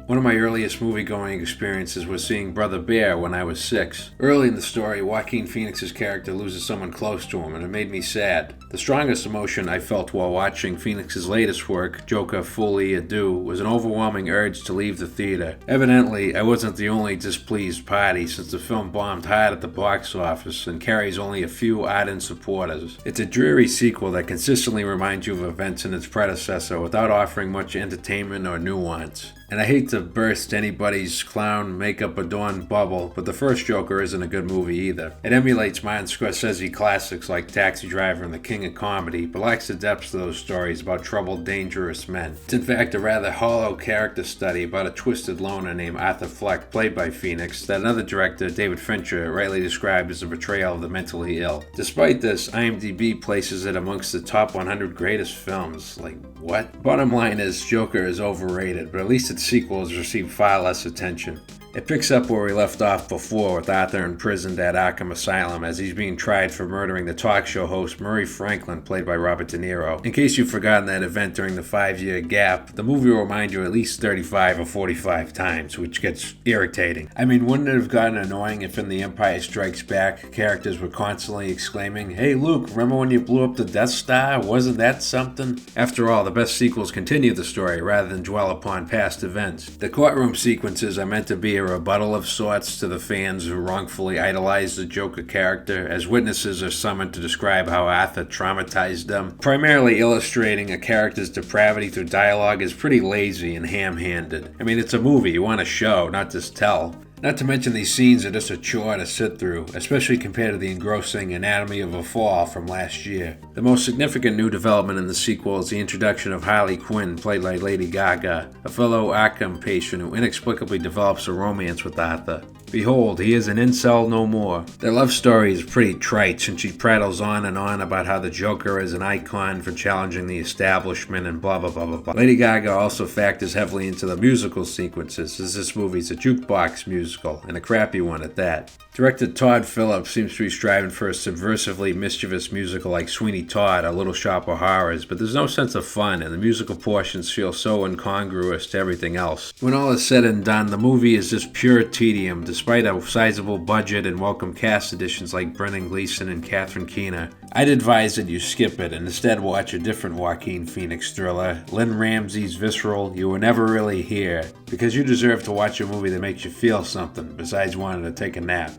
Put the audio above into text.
One of my earliest movie-going experiences was seeing Brother Bear when I was 6. Early in the story, Joaquin Phoenix's character loses someone close to him, and it made me sad. The strongest emotion I felt while watching Phoenix's latest work, Joker Folie à Deux, was an overwhelming urge to leave the theater. Evidently, I wasn't the only displeased party, since the film bombed hard at the box office and carries only a few ardent supporters. It's a dreary sequel that consistently reminds you of events in its predecessor without offering much entertainment or nuance. And I hate to burst anybody's clown makeup adorned bubble, but the first Joker isn't a good movie either. It emulates Martin Scorsese classics like Taxi Driver and The King of Comedy, but lacks the depth of those stories about troubled, dangerous men. It's in fact a rather hollow character study about a twisted loner named Arthur Fleck, played by Phoenix, that another director, David Fincher, rightly described as a portrayal of the mentally ill. Despite this, IMDb places it amongst the top 100 greatest films. Like, what? Bottom line is, Joker is overrated, but at least its sequels received far less attention. It picks up where we left off before, with Arthur imprisoned at Arkham Asylum as he's being tried for murdering the talk show host Murray Franklin, played by Robert De Niro. In case you've forgotten that event during the 5-year gap, the movie will remind you at least 35 or 45 times, which gets irritating. I mean, wouldn't it have gotten annoying if in The Empire Strikes Back, characters were constantly exclaiming, "Hey Luke, remember when you blew up the Death Star? Wasn't that something?" After all, the best sequels continue the story rather than dwell upon past events. The courtroom sequences are meant to be a rebuttal of sorts to the fans who wrongfully idolize the Joker character, as witnesses are summoned to describe how Arthur traumatized them. Primarily illustrating a character's depravity through dialogue is pretty lazy and ham-handed. I mean, it's a movie, you want to show, not just tell. Not to mention these scenes are just a chore to sit through, especially compared to the engrossing Anatomy of a Fall from last year. The most significant new development in the sequel is the introduction of Harley Quinn, played by Lady Gaga, a fellow Arkham patient who inexplicably develops a romance with Arthur. Behold, he is an incel no more. Their love story is pretty trite, since she prattles on and on about how the Joker is an icon for challenging the establishment and blah blah blah blah blah. Lady Gaga also factors heavily into the musical sequences, as this movie's a jukebox musical, and a crappy one at that. Director Todd Phillips seems to be striving for a subversively mischievous musical like Sweeney Todd or Little Shop of Horrors, but there's no sense of fun, and the musical portions feel so incongruous to everything else. When all is said and done, the movie is just pure tedium, despite a sizable budget and welcome cast additions like Brendan Gleeson and Catherine Keener. I'd advise that you skip it and instead watch a different Joaquin Phoenix thriller, Lynn Ramsey's visceral You Were Never Really Here, because you deserve to watch a movie that makes you feel something besides wanting to take a nap.